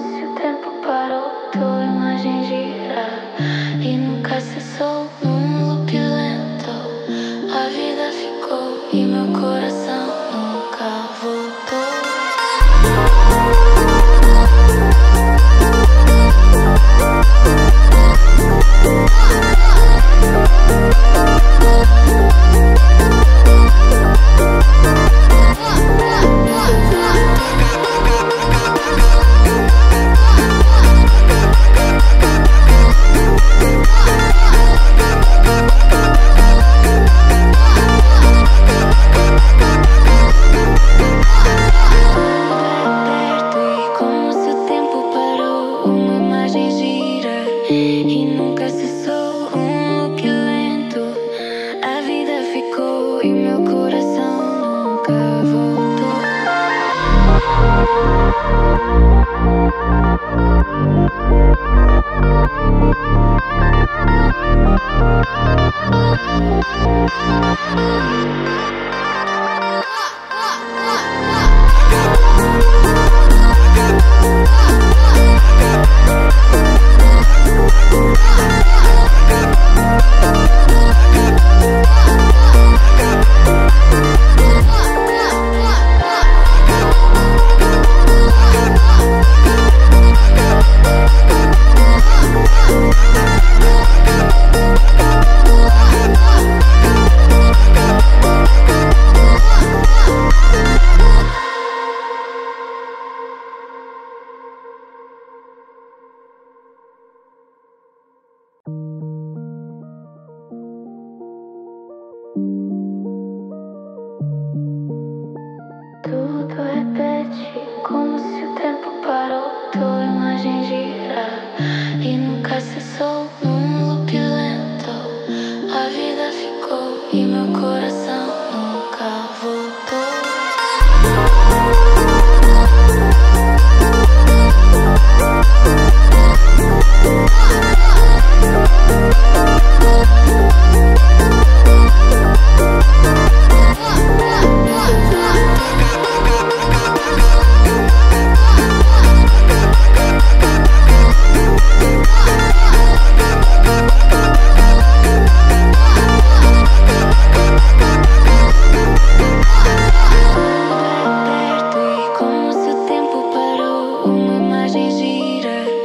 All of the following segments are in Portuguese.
se o tempo parou, tua imagem gira e nunca cessou num loop lento. A vida ficou e meu coração nunca voltou. E nunca cessou um loop lento. A vida ficou e meu coração nunca voltou. Tudo repete como se o tempo parou, tua imagem gira e nunca cessou num loop lento. A vida ficou e meu coração nunca voltou.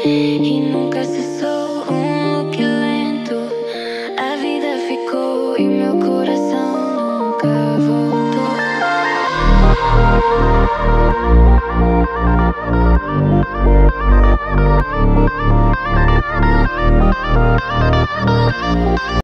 E nunca cessou um loop lento. A vida ficou e meu coração nunca voltou.